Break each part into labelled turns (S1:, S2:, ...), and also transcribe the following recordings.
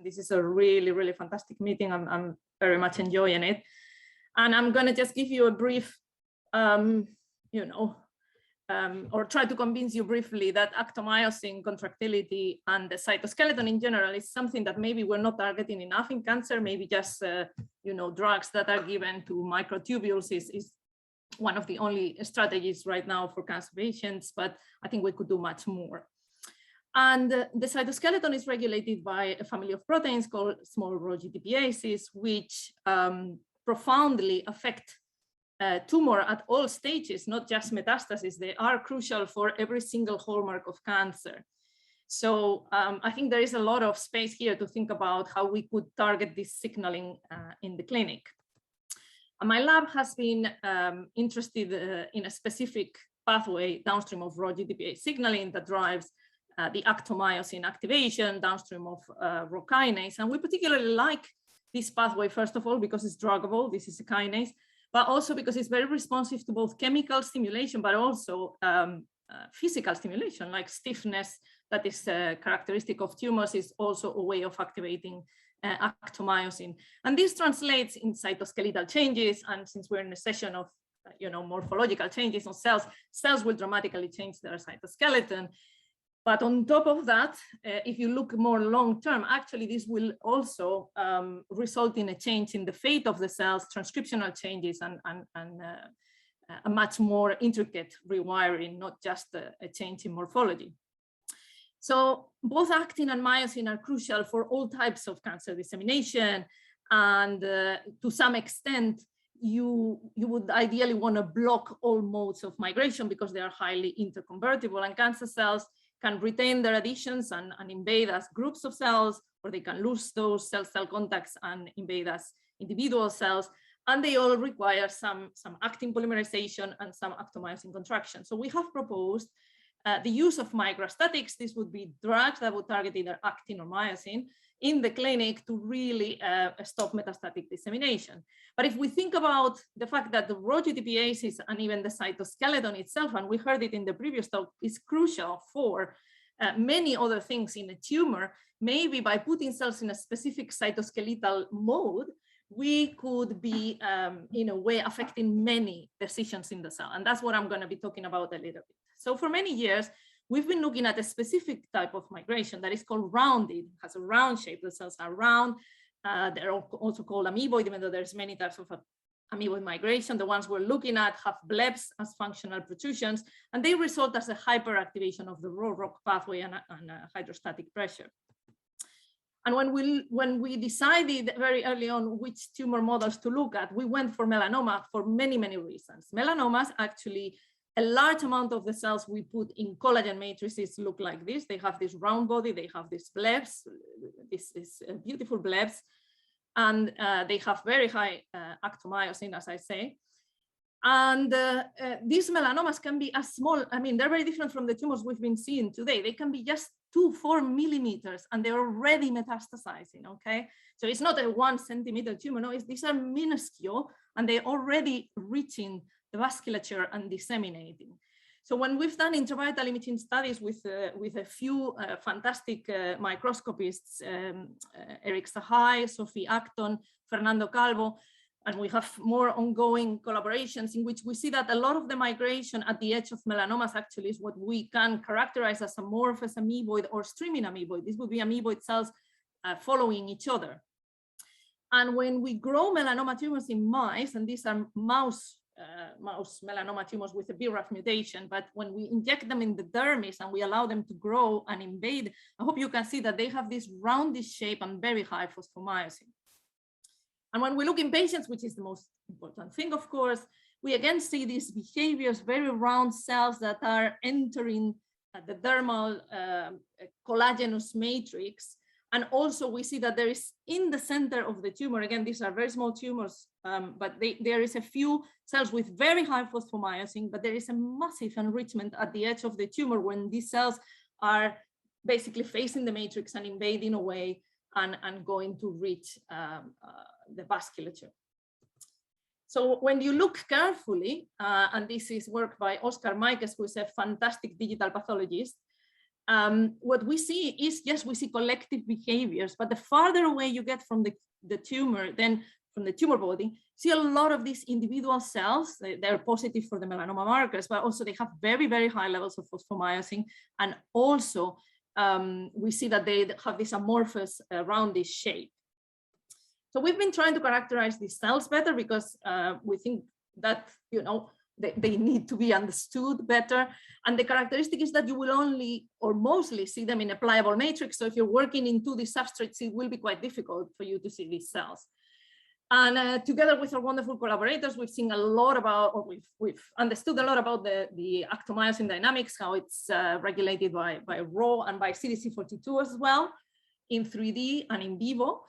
S1: this is a really, really fantastic meeting. I'm very much enjoying it. And I'm going to just give you a brief, or try to convince you briefly that actomyosin contractility and the cytoskeleton in general is something that maybe we're not targeting enough in cancer. Maybe just, drugs that are given to microtubules is one of the only strategies right now for cancer patients, but I think we could do much more. And the cytoskeleton is regulated by a family of proteins called small rho GTPases, which profoundly affect tumor at all stages, not just metastasis. They are crucial for every single hallmark of cancer. So I think there is a lot of space here to think about how we could target this signaling in the clinic. And my lab has been interested in a specific pathway downstream of Rho GTPase signaling that drives the actomyosin activation downstream of Rho kinase. And we particularly like this pathway, first of all, because it's druggable. This is a kinase, but also because it's very responsive to both chemical stimulation, but also physical stimulation, like stiffness that is characteristic of tumors is also a way of activating actomyosin. And this translates in cytoskeletal changes. And since we're in a session of morphological changes on cells, cells will dramatically change their cytoskeleton. But on top of that, if you look more long-term, actually this will also result in a change in the fate of the cells, transcriptional changes, and a much more intricate rewiring, not just a change in morphology. So both actin and myosin are crucial for all types of cancer dissemination. And to some extent, you would ideally want to block all modes of migration because they are highly interconvertible, and cancer cells can retain their adhesions and invade as groups of cells, or they can lose those cell-cell contacts and invade as individual cells. And they all require some actin polymerization and some actomyosin contraction. So we have proposed the use of microstatics. This would be drugs that would target either actin or myosin in the clinic to really stop metastatic dissemination. But if we think about the fact that the Rho GTPases and even the cytoskeleton itself, and we heard it in the previous talk, is crucial for many other things in a tumor, maybe by putting cells in a specific cytoskeletal mode, we could be, in a way, affecting many decisions in the cell. And that's what I'm going to be talking about a little bit. So for many years, we've been looking at a specific type of migration that is called rounded. It has a round shape. The cells are round. They're also called amoeboid, even though there's many types of amoeboid migration. The ones we're looking at have blebs as functional protrusions, and they result as a hyperactivation of the Rho-ROCK pathway and hydrostatic pressure. And when we decided very early on which tumor models to look at, we went for melanoma for many, many reasons. Melanomas, actually, a large amount of the cells we put in collagen matrices look like this. They have this round body, they have these blebs, this beautiful blebs, and they have very high actomyosin, as I say. And these melanomas can be as small, I mean, they're very different from the tumors we've been seeing today. They can be just 2-4 millimeters, and they're already metastasizing, okay? So it's not a 1 centimeter tumor, no, these are minuscule, and they're already reaching the vasculature and disseminating. So when we've done intravital imaging studies with a few fantastic microscopists, Eric Sahai, Sophie Acton, Fernando Calvo, and we have more ongoing collaborations in which we see that a lot of the migration at the edge of melanomas actually is what we can characterize as amorphous amoeboid or streaming amoeboid. This would be amoeboid cells following each other. And when we grow melanoma tumors in mice, and these are mouse melanoma tumors with a BRAF mutation, but when we inject them in the dermis and we allow them to grow and invade, I hope you can see that they have this roundish shape and very high phosphomyosin. And when we look in patients, which is the most important thing, of course, we again see these behaviors, very round cells that are entering the dermal collagenous matrix. And also we see that there is in the center of the tumor, again, these are very small tumors, but there is a few cells with very high phosphomyosin, but there is a massive enrichment at the edge of the tumor when these cells are basically facing the matrix and invading away and going to reach the vasculature. So when you look carefully, and this is work by Oscar Meikes, who is a fantastic digital pathologist, what we see is, yes, we see collective behaviors, but the farther away you get from the tumor, then from the tumor body, see a lot of these individual cells. They're positive for the melanoma markers, but also they have very, very high levels of phosphomyosin. And also we see that they have this amorphous roundish shape. So we've been trying to characterize these cells better because we think that, you know, they need to be understood better. And the characteristic is that you will only or mostly see them in a pliable matrix. So if you're working in 2D substrates, it will be quite difficult for you to see these cells. And together with our wonderful collaborators, we've seen a lot about, or we've understood a lot about the actomyosin dynamics, how it's regulated by RAW and by CDC42 as well in 3D and in vivo.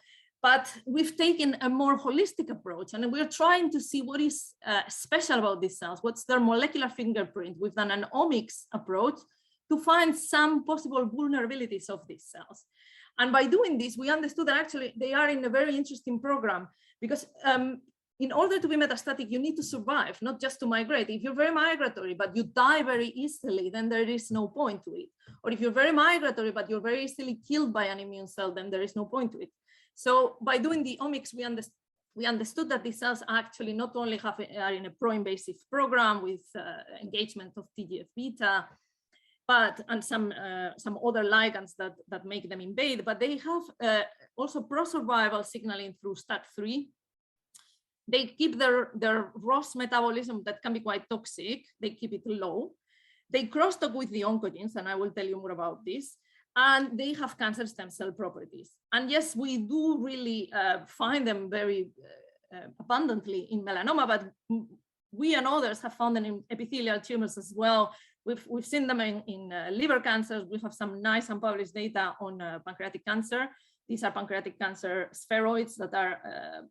S1: But we've taken a more holistic approach, and we're trying to see what is special about these cells, what's their molecular fingerprint. We've done an omics approach to find some possible vulnerabilities of these cells. And by doing this, we understood that actually they are in a very interesting program, because in order to be metastatic, you need to survive, not just to migrate. If you're very migratory, but you die very easily, then there is no point to it. Or if you're very migratory, but you're very easily killed by an immune cell, then there is no point to it. So by doing the omics, we understood that these cells actually not only are in a pro-invasive program with engagement of TGF-beta, and some other ligands that make them invade, but they have also pro-survival signaling through STAT3. They keep their ROS metabolism that can be quite toxic. They keep it low. They crosstalk with the oncogenes, and I will tell you more about this. And they have cancer stem cell properties. And yes, we do really find them very abundantly in melanoma, but we and others have found them in epithelial tumors as well. We've seen them in liver cancers. We have some nice unpublished data on pancreatic cancer. These are pancreatic cancer spheroids that are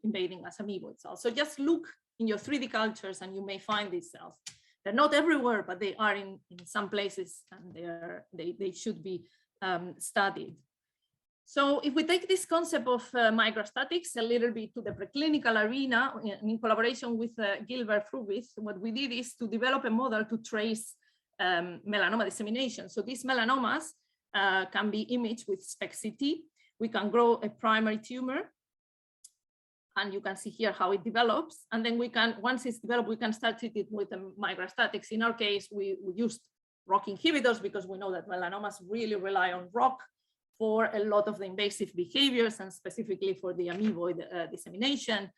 S1: invading as amoeboid cells. So just look in your 3D cultures and you may find these cells. They're not everywhere, but they are in some places, and they should be studied. So if we take this concept of microstatics a little bit to the preclinical arena in collaboration with Gilbert Frubis, what we did is to develop a model to trace melanoma dissemination. So these melanomas can be imaged with SPECT-CT. We can grow a primary tumor, and you can see here how it develops. And then we can, once it's developed, we can start treating it with microstatics. In our case, we used ROCK inhibitors because we know that melanomas really rely on ROCK for a lot of the invasive behaviors, and specifically for the amoeboid dissemination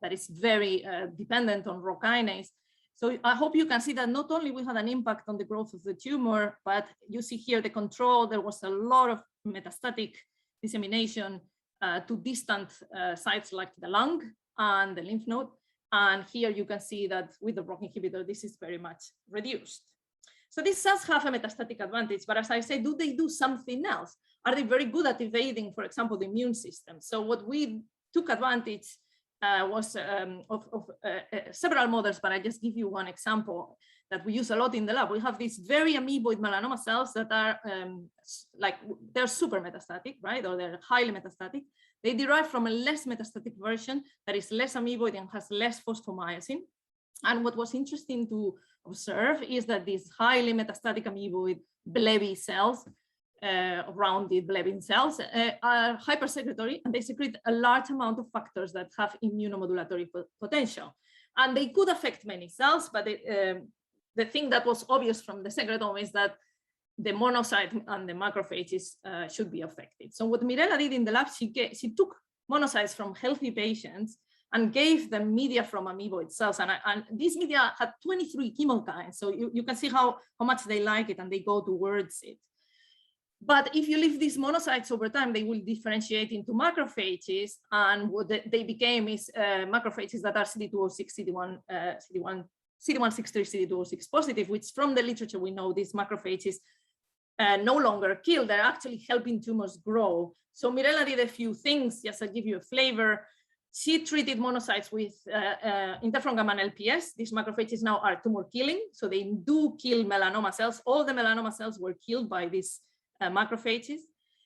S1: that is very dependent on ROCK kinase. So I hope you can see that not only we had an impact on the growth of the tumor, but you see here the control. There was a lot of metastatic dissemination to distant sites like the lung and the lymph node. And here you can see that with the ROCK inhibitor, this is very much reduced. So these cells have a metastatic advantage, but as I say, do they do something else? Are they very good at evading, for example, the immune system? So what we took advantage was of several models, but I just give you one example that we use a lot in the lab. We have these very amoeboid melanoma cells that are they're super metastatic, right? Or they're highly metastatic. They derive from a less metastatic version that is less amoeboid and has less phosphomyosin. And what was interesting to observe is that these highly metastatic amoeboid blebby cells, rounded blebby cells, are hypersecretory, and they secrete a large amount of factors that have immunomodulatory potential. And they could affect many cells, but the thing that was obvious from the secretome is that the monocyte and the macrophages should be affected. So what Mirella did in the lab, she took monocytes from healthy patients and gave them media from amoeboid cells. And these media had 23 chemokines. So you can see how much they like it and they go towards it. But if you leave these monocytes over time, they will differentiate into macrophages. And what they became is macrophages that are CD206, CD163, CD206 positive, which from the literature, we know these macrophages no longer kill. They're actually helping tumors grow. So Mirella did a few things, just to give you a flavor. She treated monocytes with interferon gamma and LPS. These macrophages now are tumor killing, so they do kill melanoma cells. All the melanoma cells were killed by these macrophages.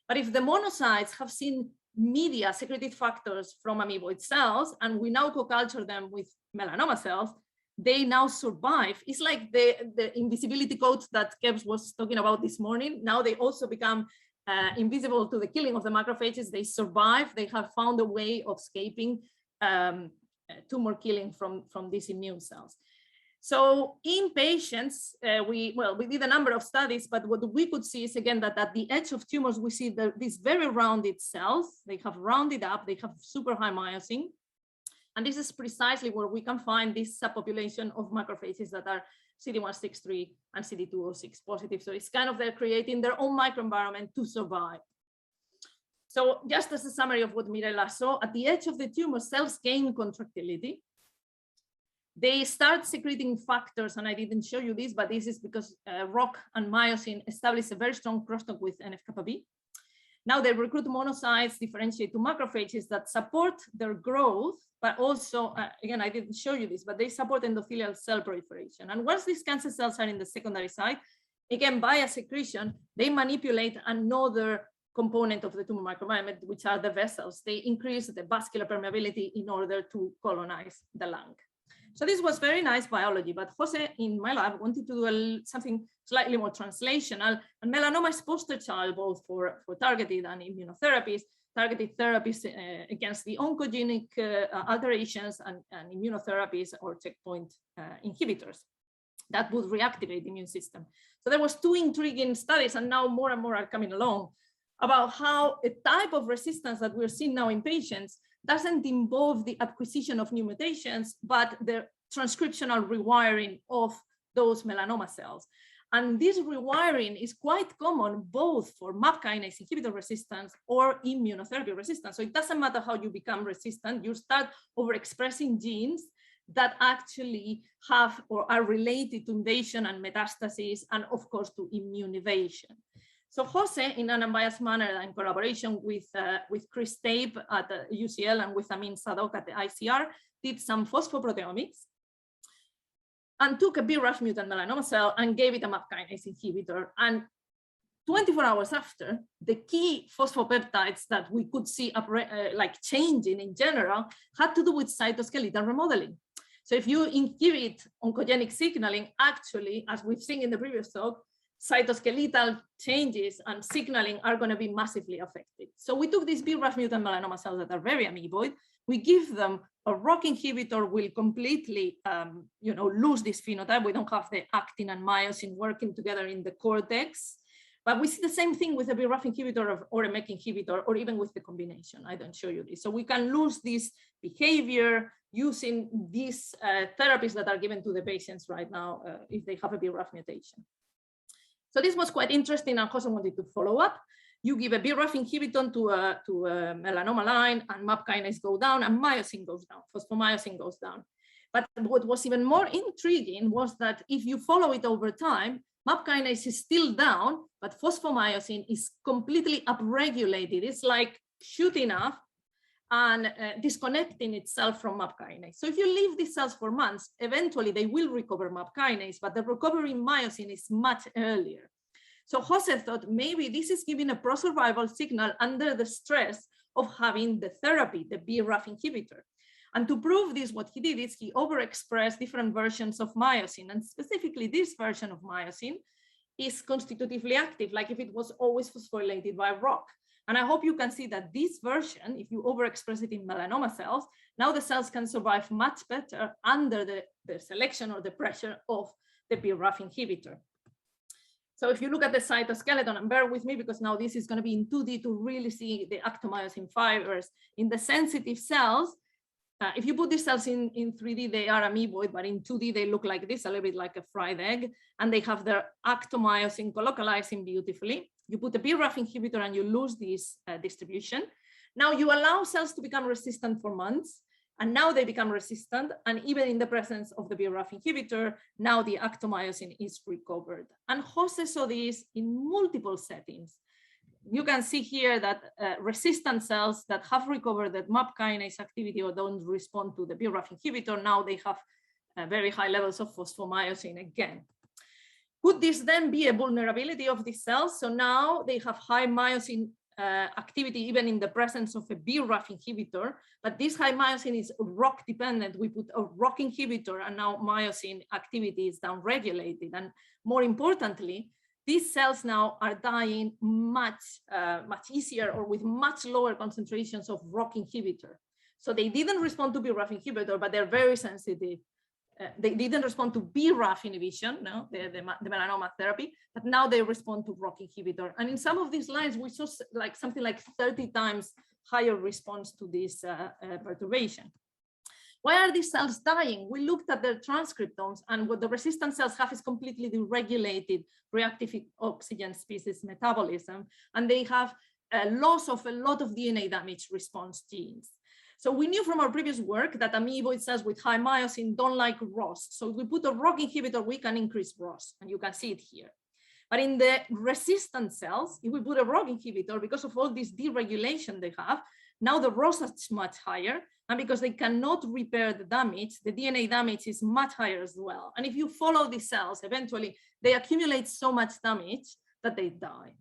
S1: But if the monocytes have seen media secreted factors from amoeboid cells, and we now co-culture them with melanoma cells, they now survive. It's like the invisibility codes that Kevs was talking about this morning. Now they also become invisible to the killing of the macrophages. They survive. They have found a way of escaping tumor killing from these immune cells. So in patients, we did a number of studies, but what we could see is again that at the edge of tumors, we see these very rounded cells. They have rounded up, they have super high myosin. And this is precisely where we can find this subpopulation of macrophages that are CD163 and CD206 positive. So it's kind of they're creating their own microenvironment to survive. So just as a summary of what Mirella saw, at the edge of the tumor, cells gain contractility. They start secreting factors, and I didn't show you this, but this is because ROCK and myosin establish a very strong crosstalk with NF-kappa B. Now they recruit monocytes, differentiate to macrophages that support their growth, but also, again, I didn't show you this, but they support endothelial cell proliferation. And once these cancer cells are in the secondary site, again, via secretion, they manipulate another component of the tumor microenvironment, which are the vessels. They increase the vascular permeability in order to colonize the lung. So this was very nice biology, but Jose in my lab wanted to do something slightly more translational, and melanoma is poster child both for targeted and immunotherapies, targeted therapies against the oncogenic alterations and immunotherapies or checkpoint inhibitors that would reactivate the immune system. So there was 2 intriguing studies, and now more and more are coming along, about how a type of resistance that we're seeing now in patients doesn't involve the acquisition of new mutations, but the transcriptional rewiring of those melanoma cells. And this rewiring is quite common both for MAP kinase inhibitor resistance or immunotherapy resistance. So it doesn't matter how you become resistant, you start overexpressing genes that actually have or are related to invasion and metastasis, and of course to immune evasion. So Jose, in an unbiased manner in collaboration with Chris Tape at the UCL and with Amin Sadok at the ICR, did some phosphoproteomics and took a BRAF mutant melanoma cell and gave it a MAP kinase inhibitor. And 24 hours after, the key phosphopeptides that we could see like changing in general had to do with cytoskeleton remodeling. So if you inhibit oncogenic signaling, actually, as we've seen in the previous talk, cytoskeletal changes and signaling are going to be massively affected. So we took these BRAF mutant melanoma cells that are very amoeboid. We give them a ROCK inhibitor, will completely lose this phenotype. We don't have the actin and myosin working together in the cortex. But we see the same thing with a BRAF inhibitor or a MEK inhibitor, or even with the combination. I don't show you this. So we can lose this behavior using these therapies that are given to the patients right now if they have a BRAF mutation. So this was quite interesting, and Jose wanted to follow up. You give a BRAF inhibitor to a melanoma line, and MAP kinase go down, and myosin goes down, phosphomyosin goes down. But what was even more intriguing was that if you follow it over time, MAP kinase is still down, but phosphomyosin is completely upregulated. It's like shooting up and disconnecting itself from MAP kinase. So if you leave these cells for months, eventually they will recover MAP kinase, but the recovery in myosin is much earlier. So Jose thought maybe this is giving a pro-survival signal under the stress of having the therapy, the BRAF inhibitor. And to prove this, what he did is he overexpressed different versions of myosin, and specifically this version of myosin is constitutively active, like if it was always phosphorylated by ROCK. And I hope you can see that this version, if you overexpress it in melanoma cells, now the cells can survive much better under the selection or the pressure of the BRAF inhibitor. So if you look at the cytoskeleton, and bear with me because now this is going to be in 2D to really see the actomyosin fibers in the sensitive cells. If you put these cells in 3D, they are amoeboid, but in 2D, they look like this, a little bit like a fried egg, and they have their actomyosin colocalizing beautifully. You put a BRAF inhibitor and you lose this distribution. Now you allow cells to become resistant for months, and now they become resistant, and even in the presence of the BRAF inhibitor, now the actomyosin is recovered. And Jose saw this in multiple settings. You can see here that resistant cells that have recovered that MAP kinase activity or don't respond to the BRAF inhibitor, now they have very high levels of phosphomyosin again. Could this then be a vulnerability of these cells? So now they have high myosin activity even in the presence of a BRAF inhibitor, but this high myosin is ROCK dependent. We put a ROCK inhibitor and now myosin activity is downregulated. And more importantly, these cells now are dying much easier or with much lower concentrations of ROCK inhibitor. So they didn't respond to BRAF inhibitor, but they're very sensitive. They didn't respond to BRAF inhibition, no, the melanoma therapy, but now they respond to ROCK inhibitor. And in some of these lines, we saw like something like 30 times higher response to this perturbation. Why are these cells dying? We looked at their transcriptomes, and what the resistant cells have is completely deregulated reactive oxygen species metabolism, and they have a loss of a lot of DNA damage response genes. So we knew from our previous work that amoeboid cells with high myosin don't like ROS. So if we put a ROCK inhibitor, we can increase ROS, and you can see it here. But in the resistant cells, if we put a ROCK inhibitor, because of all this deregulation they have, now the ROS is much higher, and because they cannot repair the damage, the DNA damage is much higher as well. And if you follow these cells, eventually they accumulate so much damage that they die.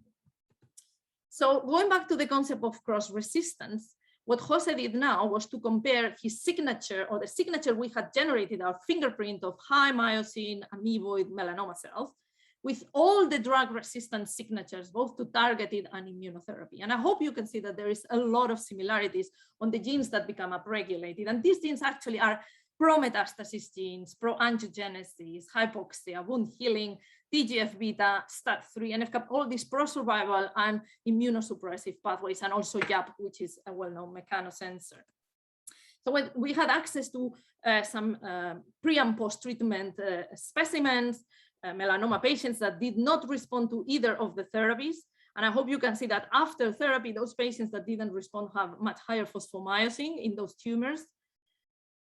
S1: So going back to the concept of cross-resistance, what Jose did now was to compare his signature, or the signature we had generated, our fingerprint of high myosin amoeboid melanoma cells, with all the drug-resistant signatures, both to targeted and immunotherapy. And I hope you can see that there is a lot of similarities on the genes that become upregulated. And these genes actually are pro-metastasis genes, pro-angiogenesis, hypoxia, wound healing, TGF-beta, STAT3, NF-kappa, all these pro-survival and immunosuppressive pathways, and also YAP, which is a well-known mechanosensor. So when we had access to some pre and post-treatment specimens, melanoma patients that did not respond to either of the therapies. And I hope you can see that after therapy, those patients that didn't respond have much higher phosphomyosin in those tumors.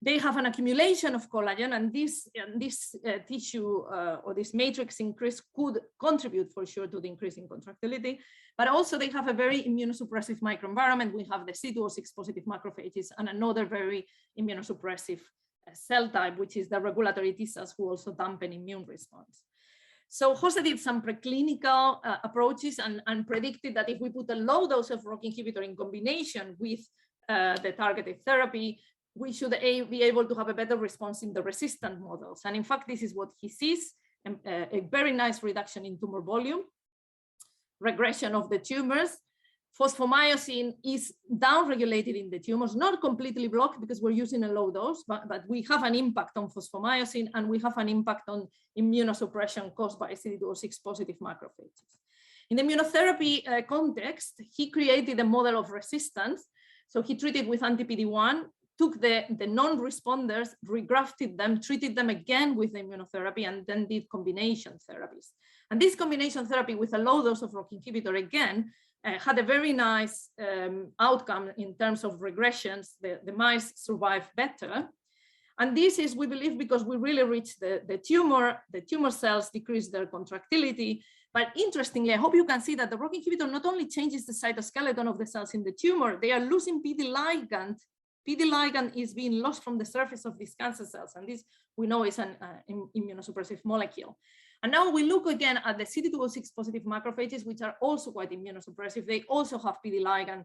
S1: They have an accumulation of collagen, and this tissue or this matrix increase could contribute for sure to the increase in contractility, but also they have a very immunosuppressive microenvironment. We have the CD06 positive macrophages and another very immunosuppressive cell type, which is the regulatory T cells, who also dampen immune response. So Jose did some preclinical approaches and predicted that if we put a low dose of ROCK inhibitor in combination with the targeted therapy, we should be able to have a better response in the resistant models. And in fact, this is what he sees, a very nice reduction in tumor volume, regression of the tumors. Phosphomyosin is downregulated in the tumors, not completely blocked because we're using a low dose, but we have an impact on phosphomyosin, and we have an impact on immunosuppression caused by CD06 positive macrophages. In the immunotherapy context, he created a model of resistance. So he treated with anti-PD-1, took the non-responders, regrafted them, treated them again with the immunotherapy, and then did combination therapies. And this combination therapy with a low dose of ROCK inhibitor again had a very nice outcome in terms of regressions. The mice survive better. And this is, we believe, because we really reach the tumor cells, decrease their contractility. But interestingly, I hope you can see that the ROCK inhibitor not only changes the cytoskeleton of the cells in the tumor, they are losing PD ligand. PD ligand is being lost from the surface of these cancer cells. And this we know is an immunosuppressive molecule. And now we look again at the CD206 positive macrophages, which are also quite immunosuppressive. They also have PD ligand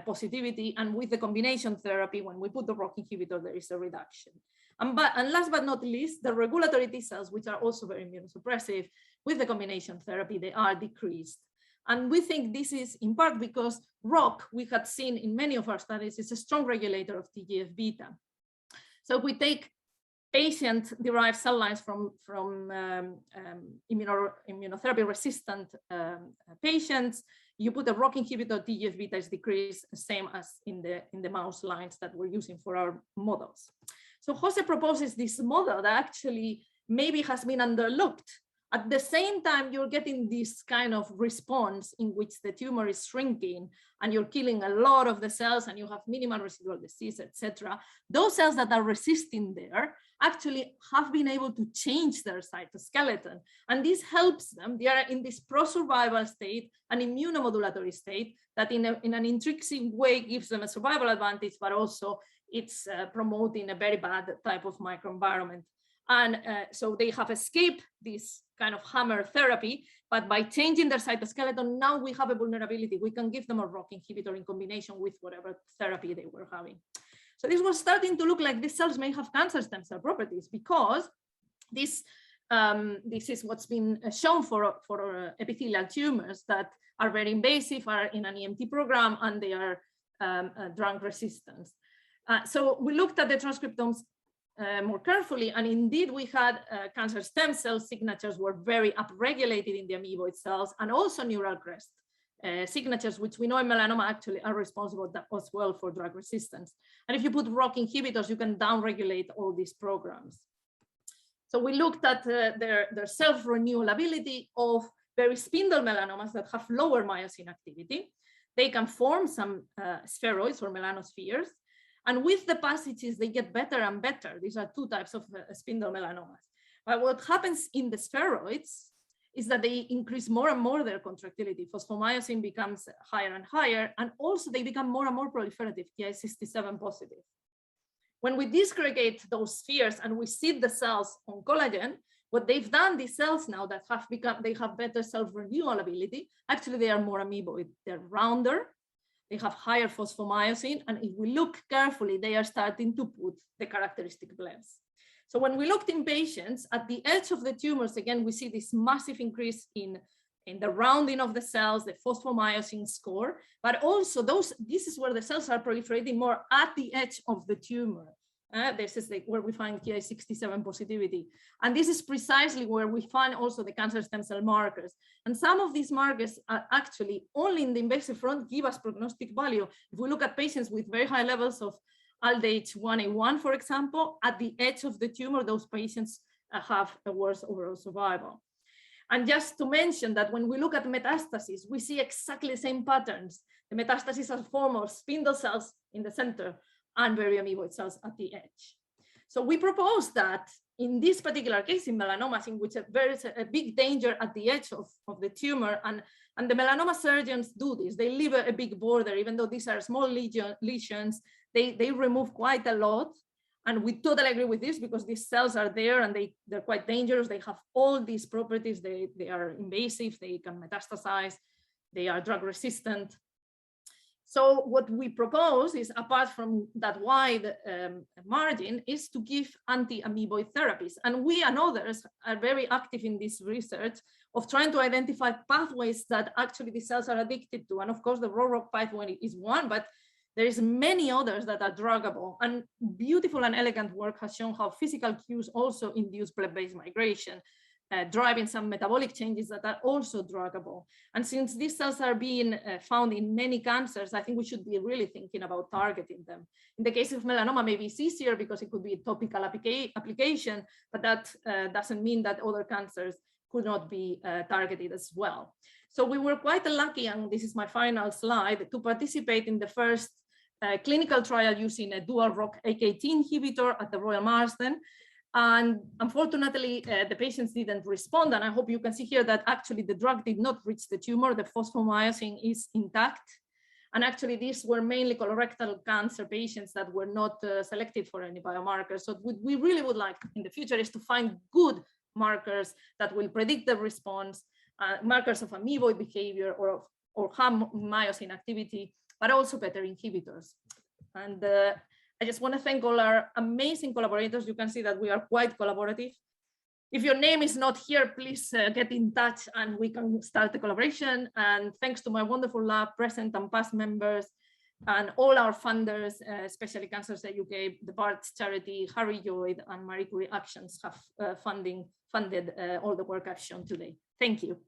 S1: positivity. And with the combination therapy, when we put the ROCK inhibitor, there is a reduction. And last but not least, the regulatory T cells, which are also very immunosuppressive, with the combination therapy, they are decreased. And we think this is in part because ROCK, we had seen in many of our studies, is a strong regulator of TGF-beta. So if we take patient-derived cell lines from immunotherapy-resistant patients, you put a ROCK inhibitor, TGF-beta is decreased, same as in the mouse lines that we're using for our models. So Jose proposes this model that actually maybe has been underlooked. At the same time, you're getting this kind of response in which the tumor is shrinking and you're killing a lot of the cells and you have minimal residual disease, etc. Those cells that are resisting there actually have been able to change their cytoskeleton. And this helps them. They are in this pro-survival state, an immunomodulatory state that in an intrinsic way gives them a survival advantage, but also it's promoting a very bad type of microenvironment. And so they have escaped this kind of hammer therapy, but by changing their cytoskeleton, now we have a vulnerability. We can give them a ROCK inhibitor in combination with whatever therapy they were having. So this was starting to look like these cells may have cancer stem cell properties, because this is what's been shown for epithelial tumors that are very invasive, are in an EMT program, and they are drug resistant. So we looked at the transcriptomes more carefully, and indeed we had cancer stem cell signatures were very upregulated in the amoeboid cells, and also neural crest signatures, which we know in melanoma actually are responsible as well for drug resistance. And if you put ROCK inhibitors, you can downregulate all these programs. So we looked at their self-renewal ability of very spindle melanomas that have lower myosin activity. They can form some spheroids or melanospheres. And with the passages, they get better and better. These are two types of spindle melanomas. But what happens in the spheroids is that they increase more and more their contractility. Phosphomyosin becomes higher and higher, and also they become more and more proliferative, Ki67 positive. When we disgregate those spheres and we seed the cells on collagen, what they've done, these cells now that have become, they have better self-renewal ability, actually they are more amoeboid. They're rounder, they have higher phosphomyosin, and if we look carefully, they are starting to put the characteristic blebs. So when we looked in patients at the edge of the tumors, again, we see this massive increase in the rounding of the cells, the phosphomyosin score, but also this is where the cells are proliferating more at the edge of the tumor. This is where we find Ki67 positivity. And this is precisely where we find also the cancer stem cell markers. And some of these markers are actually only in the invasive front give us prognostic value. If we look at patients with very high levels of ALDH1A1, for example, at the edge of the tumor, those patients have a worse overall survival. And just to mention that when we look at metastasis, we see exactly the same patterns. The metastasis are formed of spindle cells in the center and very amoeboid cells at the edge. So we propose that in this particular case in melanomas, in which there is a big danger at the edge of the tumor, and the melanoma surgeons do this, they leave a big border, even though these are small lesions, they remove quite a lot. And we totally agree with this because these cells are there and they're quite dangerous. They have all these properties. They are invasive, they can metastasize, they are drug resistant. So what we propose is, apart from that wide margin, is to give anti-amoeboid therapies. And we and others are very active in this research of trying to identify pathways that actually the cells are addicted to. And of course, the ROROC pathway is one, but there is many others that are druggable. And beautiful and elegant work has shown how physical cues also induce blood-based migration, driving some metabolic changes that are also druggable. And since these cells are being found in many cancers, I think we should be really thinking about targeting them. In the case of melanoma, maybe it's easier because it could be a topical application, but that doesn't mean that other cancers could not be targeted as well. So we were quite lucky, and this is my final slide, to participate in the first clinical trial using a dual ROCK AKT inhibitor at the Royal Marsden. And unfortunately, the patients didn't respond. And I hope you can see here that actually the drug did not reach the tumor. The phosphomyosin is intact. And actually, these were mainly colorectal cancer patients that were not selected for any biomarkers. So what we really would like in the future is to find good markers that will predict the response, markers of amoeboid behavior or myosin activity, but also better inhibitors. And I just want to thank all our amazing collaborators. You can see that we are quite collaborative. If your name is not here, please get in touch and we can start the collaboration. And thanks to my wonderful lab, present and past members, and all our funders, especially Cancers UK, the Barts Charity, Harry Lloyd, and Marie Curie Actions have funded all the work I've shown today. Thank you.